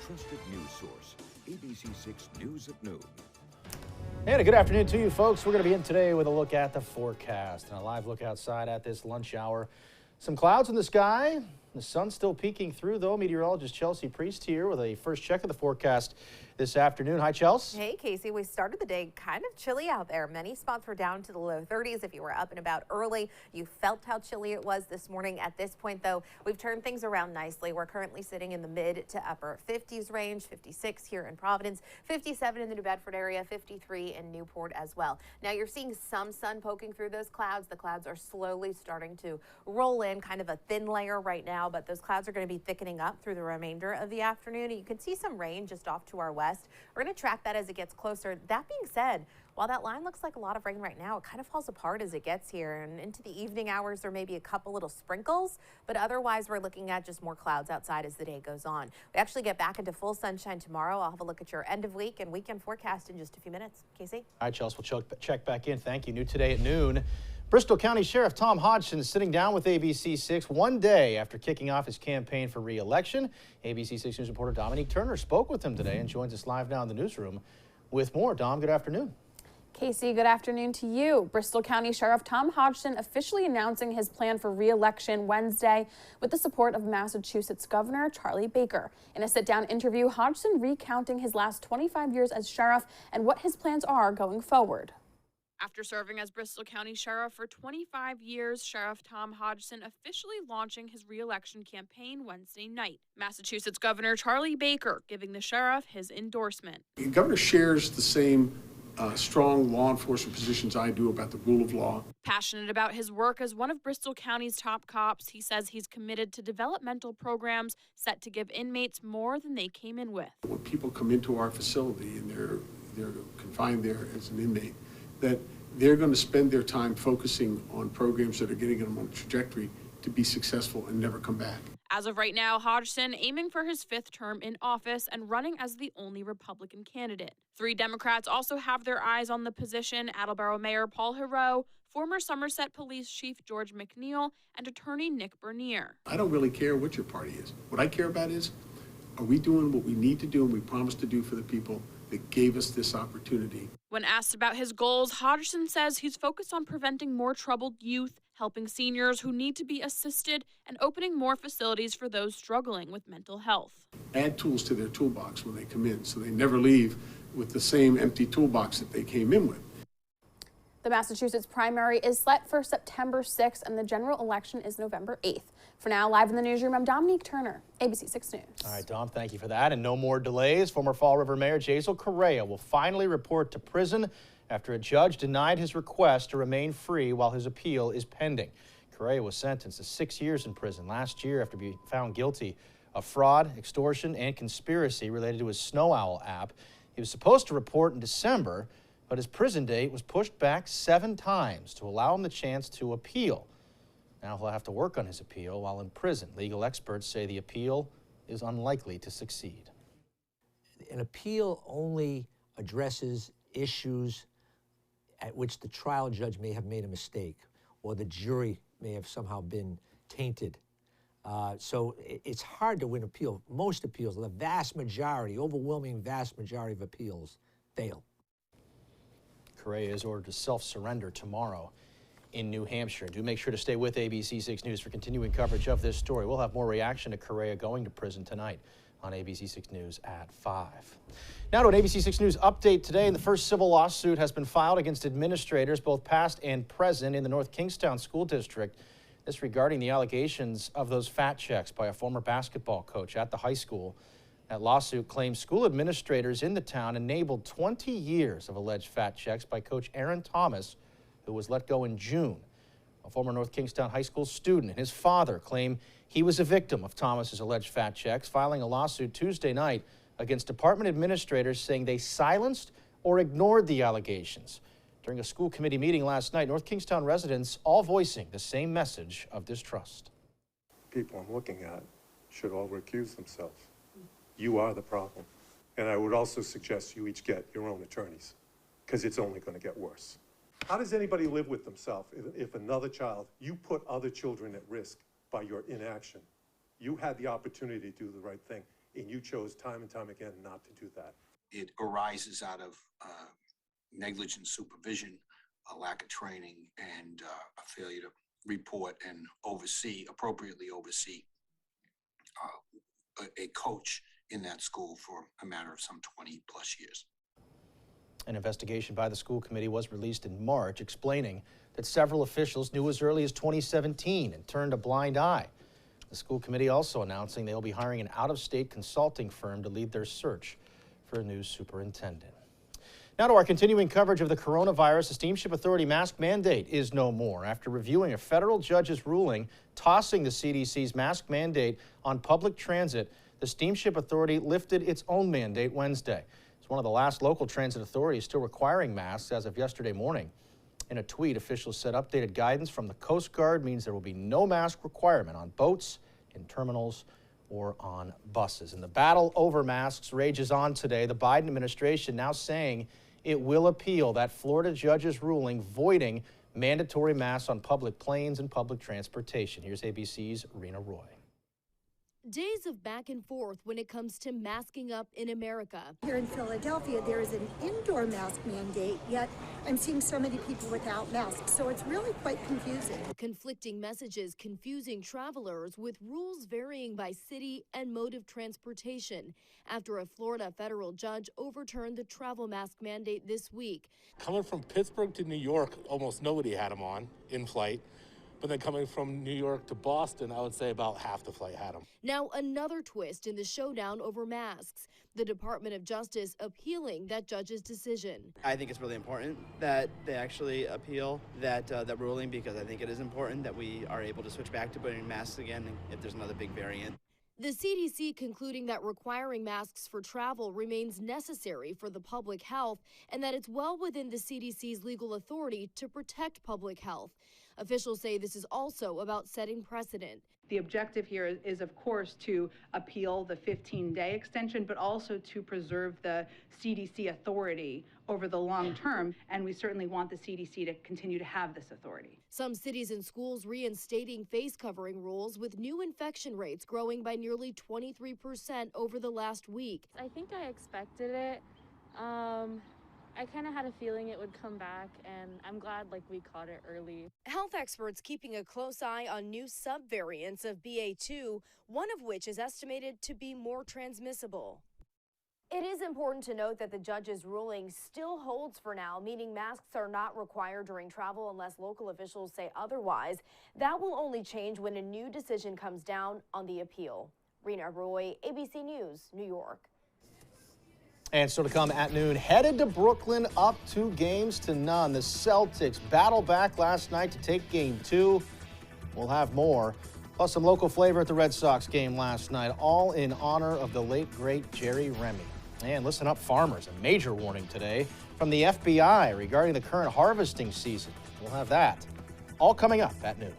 trusted news source, ABC6 News at Noon. And a good afternoon to you folks. We're going to begin today with a look at the forecast and a live look outside at this lunch hour. Some clouds in the sky. The sun's still peeking through, though. Meteorologist Chelsea Priest here with a first check of the forecast this afternoon. Hi, Chelsea. Hey, Casey. We started the day kind of chilly out there. Many spots were down to the low 30s. If you were up and about early, you felt how chilly it was this morning. At this point, though, we've turned things around nicely. We're currently sitting in the mid to upper 50s range, 56 here in Providence, 57 in the New Bedford area, 53 in Newport as well. Now, you're seeing some sun poking through those clouds. The clouds are slowly starting to roll in, kind of a thin layer right now, but those clouds are going to be thickening up through the remainder of the afternoon. And you can see some rain just off to our west. We're going to track that as it gets closer. That being said, while that line looks like a lot of rain right now, it kind of falls apart as it gets here. And into the evening hours, there may be a couple little sprinkles, but otherwise we're looking at just more clouds outside as the day goes on. We actually get back into full sunshine tomorrow. I'll have a look at your end of week and weekend forecast in just a few minutes. Casey? All right, Chelsea, we'll check back in. Thank you. New today at noon. Bristol County Sheriff Tom Hodgson is sitting down with ABC6 one day after kicking off his campaign for re-election. ABC6 News reporter Dominique Turner spoke with him today and joins us live now in the newsroom with more. Dom, good afternoon. Casey, good afternoon to you. Bristol County Sheriff Tom Hodgson officially announcing his plan for re-election Wednesday with the support of Massachusetts Governor Charlie Baker. In a sit-down interview, Hodgson recounting his last 25 years as sheriff and what his plans are going forward. After serving as Bristol County Sheriff for 25 years, Sheriff Tom Hodgson officially launching his re-election campaign Wednesday night. Massachusetts Governor Charlie Baker giving the sheriff his endorsement. The governor shares the same strong law enforcement positions I do about the rule of law. Passionate about his work as one of Bristol County's top cops, he says he's committed to developmental programs set to give inmates more than they came in with. When people come into our facility and they're confined there as an inmate, that they're going to spend their time focusing on programs that are getting them on a trajectory to be successful and never come back. As of right now, Hodgson aiming for his 5th term in office and running as the only Republican candidate. 3 Democrats also have their eyes on the position: Attleboro Mayor Paul Heroux, former Somerset Police Chief George McNeil, and attorney Nick Bernier. I don't really care what your party is. What I care about is, are we doing what we need to do and we promised to do for the people that gave us this opportunity? When asked about his goals, Hodgson says he's focused on preventing more troubled youth, helping seniors who need to be assisted, and opening more facilities for those struggling with mental health. Add tools to their toolbox when they come in so they never leave with the same empty toolbox that they came in with. The Massachusetts primary is set for September 6th and the general election is November 8th. For now, live in the newsroom, I'm Dominique Turner, ABC6 News. All right, Dom, thank you for that. And no more delays. Former Fall River Mayor Jazel Correa will finally report to prison after a judge denied his request to remain free while his appeal is pending. Correa was sentenced to 6 years in prison last year after being found guilty of fraud, extortion, and conspiracy related to his Snow Owl app. He was supposed to report in December, but his prison date was pushed back 7 times to allow him the chance to appeal. Now he'll have to work on his appeal while in prison. Legal experts say the appeal is unlikely to succeed. An appeal only addresses issues at which the trial judge may have made a mistake or the jury may have somehow been tainted. So it's hard to win appeal. Most appeals, the vast majority, overwhelming vast majority of appeals fail. Correa is ordered to self-surrender tomorrow in New Hampshire. Do make sure to stay with ABC6 News for continuing coverage of this story. We'll have more reaction to Correa going to prison tonight on ABC6 News at 5. Now to an ABC6 News update today. The first civil lawsuit has been filed against administrators, both past and present, in the North Kingstown School District. This regarding the allegations of those fat checks by a former basketball coach at the high school. That lawsuit claims school administrators in the town enabled 20 years of alleged fat checks by Coach Aaron Thomas, who was let go in June. A former North Kingstown High School student and his father claim he was a victim of Thomas's alleged fat checks, filing a lawsuit Tuesday night against department administrators saying they silenced or ignored the allegations. During a school committee meeting last night, North Kingstown residents all voicing the same message of distrust. People I'm looking at should all recuse themselves. You are the problem. And I would also suggest you each get your own attorneys, because it's only going to get worse. How does anybody live with themselves if another child, you put other children at risk by your inaction? You had the opportunity to do the right thing. And you chose time and time again not to do that. It arises out of negligent supervision, a lack of training, and a failure to report and appropriately oversee a coach in that school for a matter of some 20 plus years. An investigation by the school committee was released in March explaining that several officials knew as early as 2017 and turned a blind eye. The school committee also announcing they'll be hiring an out-of-state consulting firm to lead their search for a new superintendent. Now to our continuing coverage of the coronavirus. The Steamship Authority mask mandate is no more after reviewing a federal judge's ruling tossing the CDC's mask mandate on public transit. The Steamship Authority lifted its own mandate Wednesday. It's one of the last local transit authorities still requiring masks as of yesterday morning. In a tweet, officials said updated guidance from the Coast Guard means there will be no mask requirement on boats, in terminals, or on buses. And the battle over masks rages on today. The Biden administration now saying it will appeal that Florida judge's ruling voiding mandatory masks on public planes and public transportation. Here's ABC's Rena Roy. Days of back and forth when it comes to masking up in America. Here in Philadelphia, there is an indoor mask mandate, yet I'm seeing so many people without masks, so it's really quite confusing. Conflicting messages confusing travelers, with rules varying by city and mode of transportation after a Florida federal judge overturned the travel mask mandate this week. Coming from Pittsburgh to New York, almost nobody had them on in flight. But then coming from New York to Boston, I would say about half the flight had them. Now another twist in the showdown over masks. The Department of Justice appealing that judge's decision. I think it's really important that they actually appeal that ruling, because I think it is important that we are able to switch back to putting masks again if there's another big variant. The CDC concluding that requiring masks for travel remains necessary for the public health and that it's well within the CDC's legal authority to protect public health. Officials say this is also about setting precedent. The objective here is, of course, to appeal the 15-day extension, but also to preserve the CDC authority over the long term, and we certainly want the CDC to continue to have this authority. Some cities and schools reinstating face covering rules, with new infection rates growing by nearly 23% over the last week. I think I expected it. I kind of had a feeling it would come back, and I'm glad we caught it early. Health experts keeping a close eye on new subvariants of BA2, one of which is estimated to be more transmissible. It is important to note that the judge's ruling still holds for now, meaning masks are not required during travel unless local officials say otherwise. That will only change when a new decision comes down on the appeal. Rena Roy, ABC News, New York. And still to come at noon, headed to Brooklyn, up 2-0. The Celtics battled back last night to take game 2. We'll have more. Plus some local flavor at the Red Sox game last night, all in honor of the late, great Jerry Remy. And listen up, farmers, a major warning today from the FBI regarding the current harvesting season. We'll have that all coming up at noon.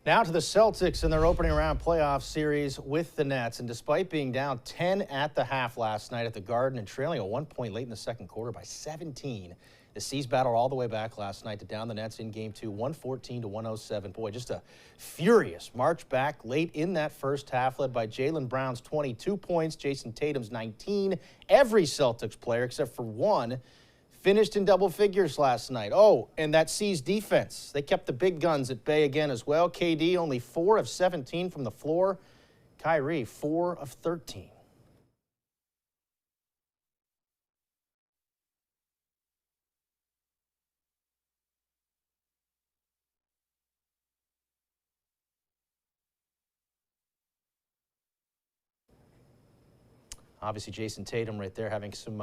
Now to the Celtics in their opening round playoff series with the Nets. And despite being down 10 at the half last night at the Garden and trailing a 1 point late in the second quarter by 17, the C's battled all the way back last night to down the Nets in Game 2, 114 to 107. Boy, just a furious march back late in that first half, led by Jaylen Brown's 22 points, Jason Tatum's 19. Every Celtics player except for one finished in double figures last night. Oh, and that C's defense, they kept the big guns at bay again as well. KD only 4 of 17 from the floor. Kyrie 4 of 13. Obviously, Jason Tatum right there having some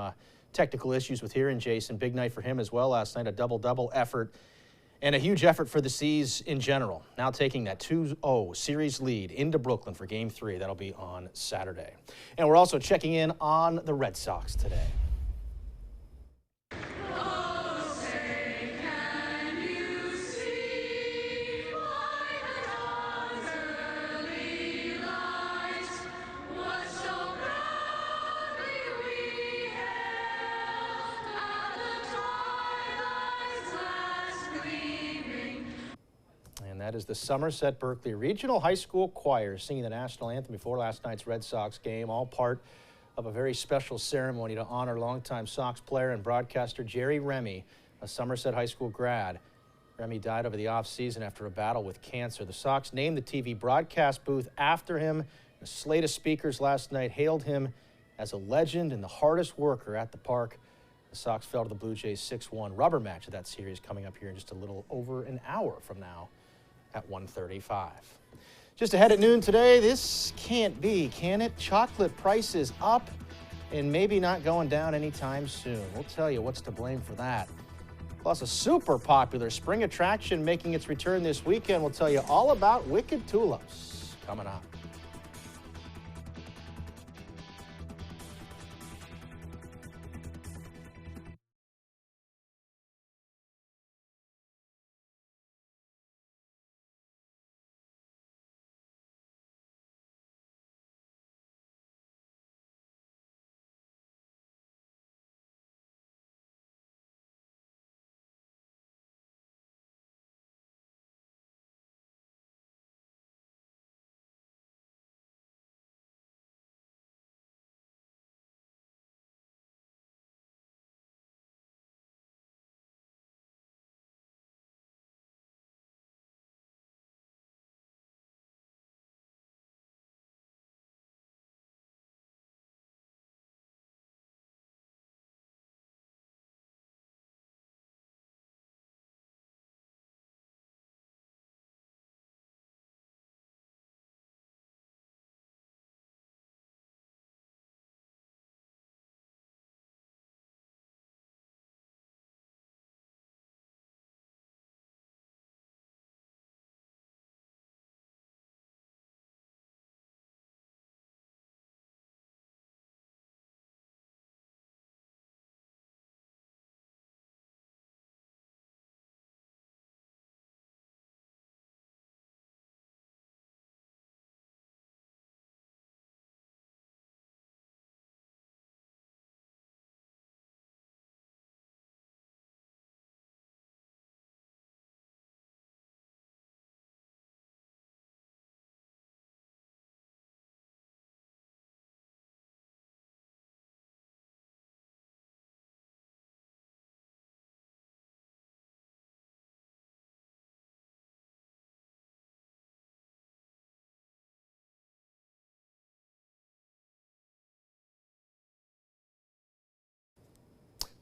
technical issues with hearing Jason. Big night for him as well last night, a double-double effort. And a huge effort for the C's in general. Now taking that 2-0 series lead into Brooklyn for Game 3. That'll be on Saturday. And we're also checking in on the Red Sox today. That is the Somerset Berkeley Regional High School Choir singing the national anthem before last night's Red Sox game, all part of a very special ceremony to honor longtime Sox player and broadcaster Jerry Remy, a Somerset High School grad. Remy died over the offseason after a battle with cancer. The Sox named the TV broadcast booth after him. A slate of speakers last night hailed him as a legend and the hardest worker at the park. The Sox fell to the Blue Jays 6-1. Rubber match of that series coming up here in just a little over an hour from now at 1:35. Just ahead at noon today, this can't be, can it? Chocolate prices up and maybe not going down anytime soon. We'll tell you what's to blame for that. Plus, a super popular spring attraction making its return this weekend. We'll tell you all about Wicked Tulips coming up.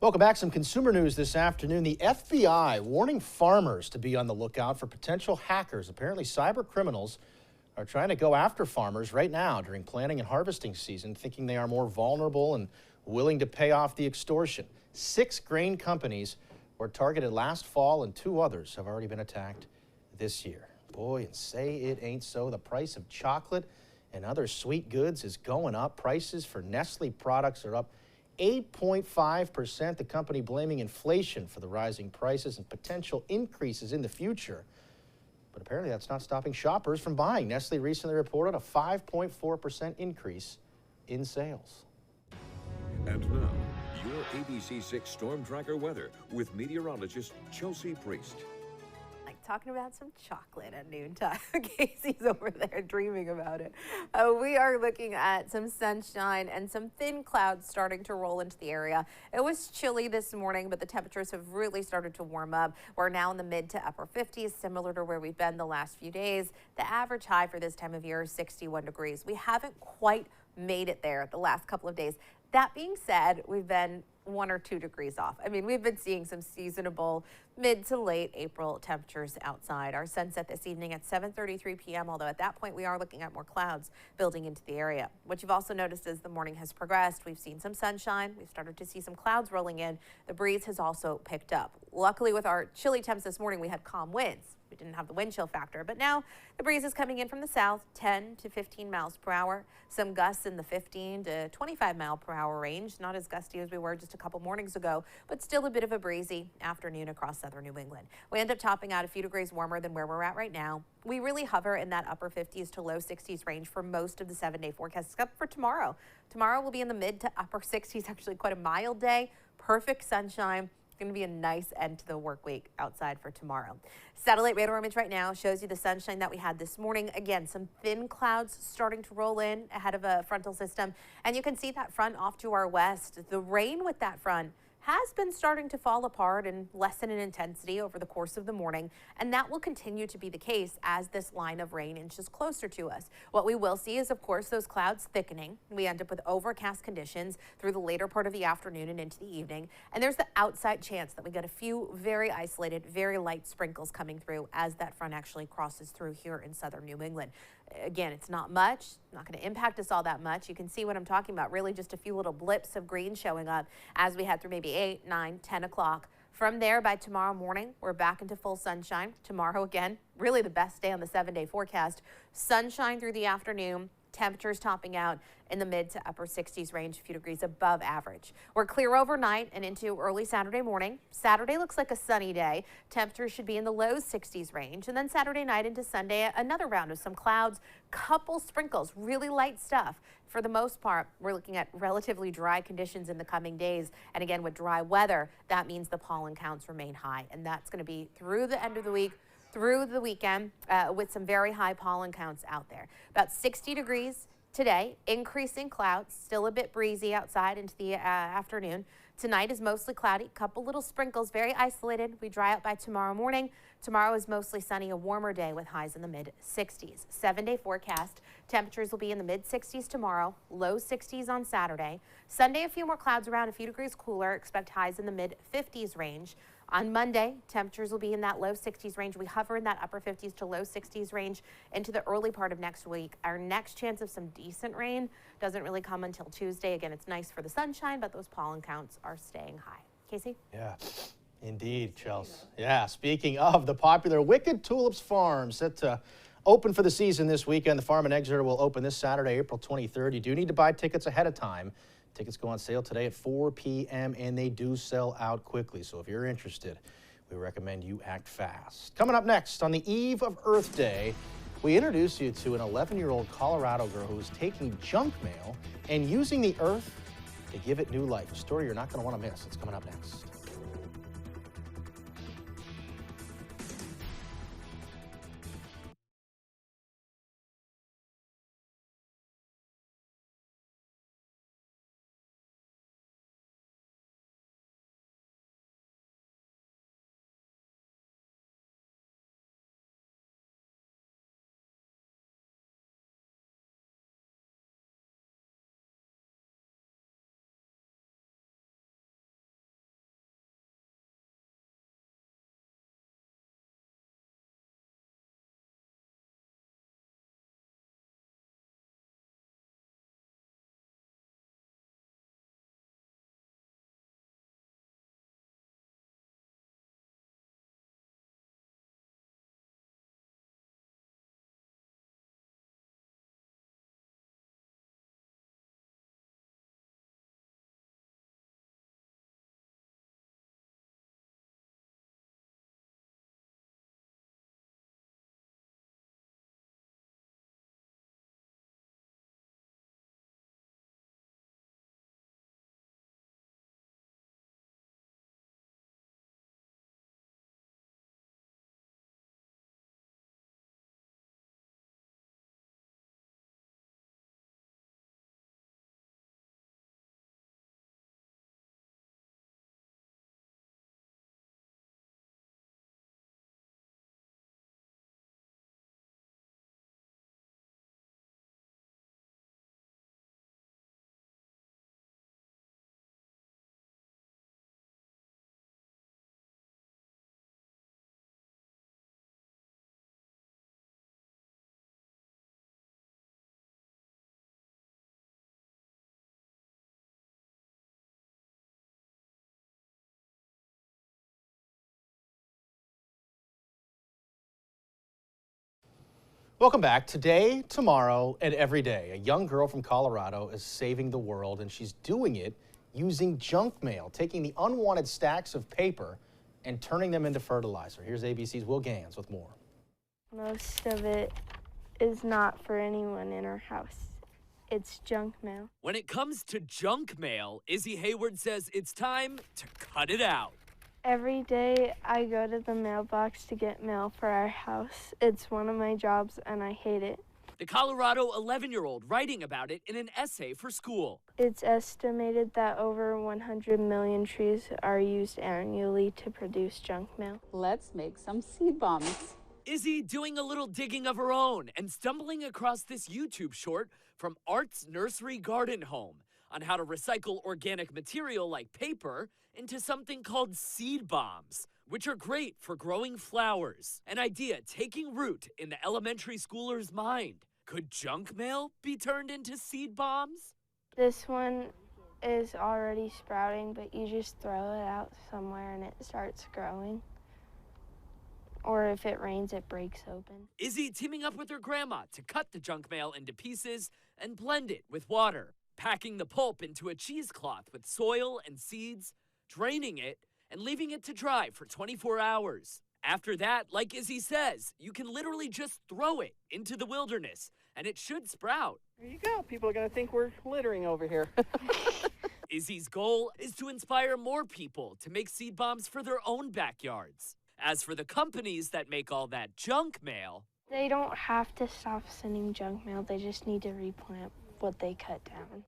Welcome back. Some consumer news this afternoon. The FBI warning farmers to be on the lookout for potential hackers. Apparently, cyber criminals are trying to go after farmers right now during planting and harvesting season, thinking they are more vulnerable and willing to pay off the extortion. 6 grain companies were targeted last fall, and 2 others have already been attacked this year. Boy, and say it ain't so. The price of chocolate and other sweet goods is going up. Prices for Nestle products are up 8.5%, the company blaming inflation for the rising prices and potential increases in the future. But But apparently that's not stopping shoppers from buying. Nestle recently reported a 5.4% increase in sales. And now, your ABC6 Storm Tracker weather with meteorologist Chelsea Priest. Like talking about some chocolate at noontime. Casey's over there dreaming about it. We are looking at some sunshine and some thin clouds starting to roll into the area. It was chilly this morning, but the temperatures have really started to warm up. We're now in the mid to upper 50s, similar to where we've been the last few days. The average high for this time of year is 61 degrees. We haven't quite made it there the last couple of days. That being said, we've been 1 or 2 degrees off. I mean, we've been seeing some seasonable mid to late April temperatures outside. Our sunset this evening at 7:33 p.m., although at that point we are looking at more clouds building into the area. What you've also noticed as the morning has progressed, we've seen some sunshine. We've started to see some clouds rolling in. The breeze has also picked up. Luckily, with our chilly temps this morning, we had calm winds. We didn't have the wind chill factor, but now the breeze is coming in from the south, 10 to 15 miles per hour. Some gusts in the 15 to 25 mile per hour range. Not as gusty as we were just a couple mornings ago, but still a bit of a breezy afternoon across southern New England. We end up topping out a few degrees warmer than where we're at right now. We really hover in that upper 50s to low 60s range for most of the 7-day forecast, except for tomorrow. Tomorrow will be in the mid to upper 60s, actually quite a mild day, perfect sunshine. Going to be a nice end to the work week outside for tomorrow. Satellite radar image right now shows you the sunshine that we had this morning. Again, some thin clouds starting to roll in ahead of a frontal system, and you can see that front off to our west. The rain with that front has been starting to fall apart and lessen in intensity over the course of the morning, and that will continue to be the case as this line of rain inches closer to us. What we will see is, of course, those clouds thickening. We end up with overcast conditions through the later part of the afternoon and into the evening, and there's the outside chance that we get a few very isolated, very light sprinkles coming through as that front actually crosses through here in southern New England. Again, it's not much, not going to impact us all that much. You can see what I'm talking about, really just a few little blips of green showing up as we head through maybe 8, 9, 10 o'clock. From there, by tomorrow morning, we're back into full sunshine. Tomorrow, again, really the best day on the 7-day forecast. Sunshine through the afternoon, temperatures topping out in the mid to upper 60s range, a few degrees above average. We're clear overnight and into early Saturday morning. Saturday looks like a sunny day. Temperatures should be in the low 60s range. And then Saturday night into Sunday, another round of some clouds, couple sprinkles, really light stuff. For the most part, we're looking at relatively dry conditions in the coming days. And again, with dry weather, that means the pollen counts remain high. And that's going to be through the end of the week, through the weekend, with some very high pollen counts out there. About 60 degrees today, increasing clouds, still a bit breezy outside into the afternoon. Tonight is mostly cloudy, couple little sprinkles, very isolated. We dry out by tomorrow morning. Tomorrow is mostly sunny, a warmer day with highs in the mid 60s. 7-day forecast, temperatures will be in the mid 60s tomorrow, low 60s on Saturday. Sunday, a few more clouds around, a few degrees cooler, expect highs in the mid 50s range. On Monday, temperatures will be in that low 60s range. We hover in that upper 50s to low 60s range into the early part of next week. Our next chance of some decent rain doesn't really come until Tuesday. Again, it's nice for the sunshine, but those pollen counts are staying high. Casey? Yeah, indeed, Chelsea. Yeah, speaking of the popular Wicked Tulips Farm, set to open for the season this weekend. The farm in Exeter will open this Saturday, April 23rd. You do need to buy tickets ahead of time. Tickets go on sale today at 4 p.m. and they do sell out quickly. So if you're interested, we recommend you act fast. Coming up next, on the eve of Earth Day, we introduce you to an 11-year-old Colorado girl who's taking junk mail and using the earth to give it new life. A story you're not going to want to miss. It's coming up next. Welcome back. Today, tomorrow, and every day, a young girl from Colorado is saving the world, and she's doing it using junk mail, taking the unwanted stacks of paper and turning them into fertilizer. Here's ABC's Will Gans with more. Most of it is not for anyone in our house. It's junk mail. When it comes to junk mail, Izzy Hayward says it's time to cut it out. Every day I go to the mailbox to get mail for our house. It's one of my jobs and I hate it. The Colorado 11-year-old writing about it in an essay for school. It's estimated that over 100 million trees are used annually to produce junk mail. Let's make some seed bombs. Izzy doing a little digging of her own and stumbling across this YouTube short from Art's Nursery Garden Home on how to recycle organic material like paper into something called seed bombs, which are great for growing flowers. An idea taking root in the elementary schooler's mind. Could junk mail be turned into seed bombs? This one is already sprouting, but you just throw it out somewhere and it starts growing. Or if it rains, it breaks open. Izzy teaming up with her grandma to cut the junk mail into pieces and blend it with water, packing the pulp into a cheesecloth with soil and seeds, draining it, and leaving it to dry for 24 hours. After that, like Izzy says, you can literally just throw it into the wilderness, and it should sprout. There you go. People are going to think we're littering over here. Izzy's goal is to inspire more people to make seed bombs for their own backyards. As for the companies that make all that junk mail, they don't have to stop sending junk mail. They just need to replant what they cut down.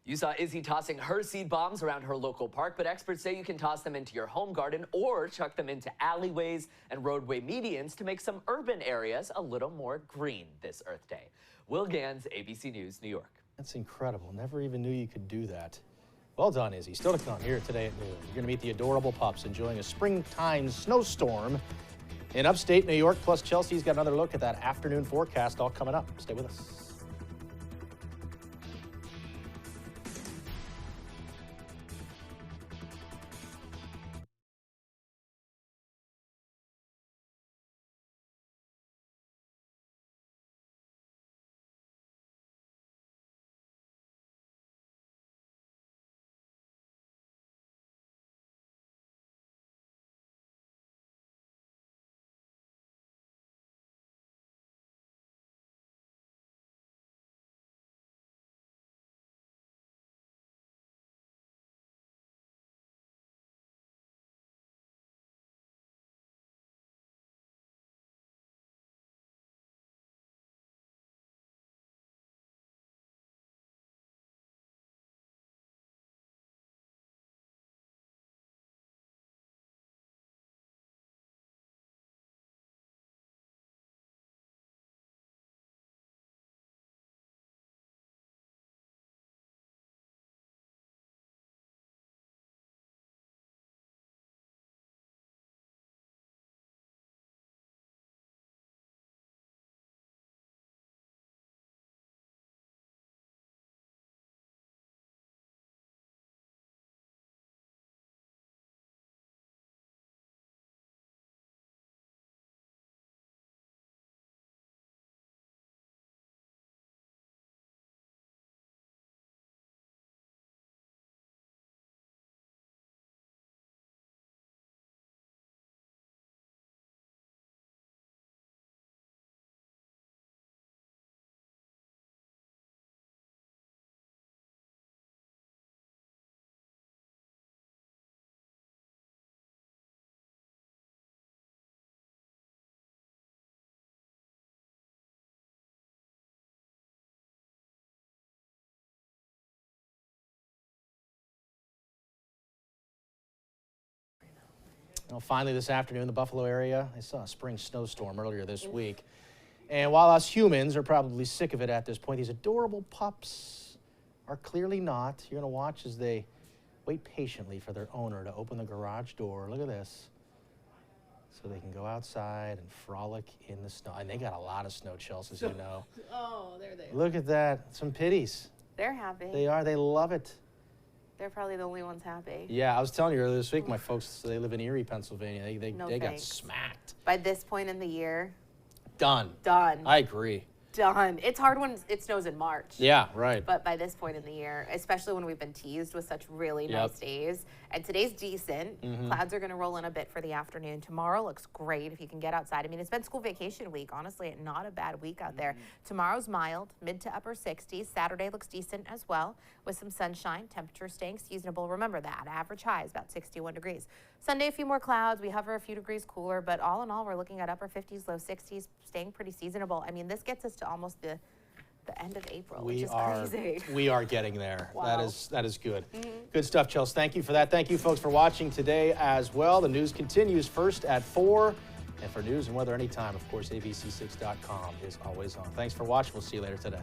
You saw Izzy tossing her seed bombs around her local park, but experts say you can toss them into your home garden or chuck them into alleyways and roadway medians to make some urban areas a little more green this Earth Day. Will Gans, ABC News, New York. That's incredible. Never even knew you could do that. Well done, Izzy. Still to come here today at noon. You're going to meet the adorable pups enjoying a springtime snowstorm in upstate New York. Plus, Chelsea's got another look at that afternoon forecast all coming up. Stay with us. Well, finally this afternoon, the Buffalo area, they saw a spring snowstorm earlier this week. And while us humans are probably sick of it at this point, these adorable pups are clearly not. You're going to watch as they wait patiently for their owner to open the garage door. Look at this. So they can go outside and frolic in the snow. And they got a lot of snow, Chelsea, as you know. Oh, there they are. Look at that. Some pitties. They're happy. They are. They love it. They're probably the only ones happy. Yeah, I was telling you earlier this week, my folks, they live in Erie, Pennsylvania. They got smacked. By this point in the year, Done. Done. I agree. Done. It's hard when it snows in March. Yeah, right. But by this point in the year, especially when we've been teased with such really nice days, and today's decent. Clouds are going to roll in a bit for the afternoon. Tomorrow looks great if you can get outside. I mean, it's been school vacation week. Honestly, not a bad week out there. Tomorrow's mild, mid to upper 60s. Saturday looks decent as well with some sunshine. Temperature staying seasonable. Remember that. Average high is about 61 degrees. Sunday, a few more clouds. We hover a few degrees cooler, but all in all, we're looking at upper 50s, low 60s, staying pretty seasonable. I mean, this gets us to almost the end of April, which is crazy. We are getting there. Wow. That is good. Good stuff, Chelsea. Thank you for that. Thank you, folks, for watching today as well. The news continues first at 4. And for news and weather anytime, of course, ABC6.com is always on. Thanks for watching. We'll see you later today.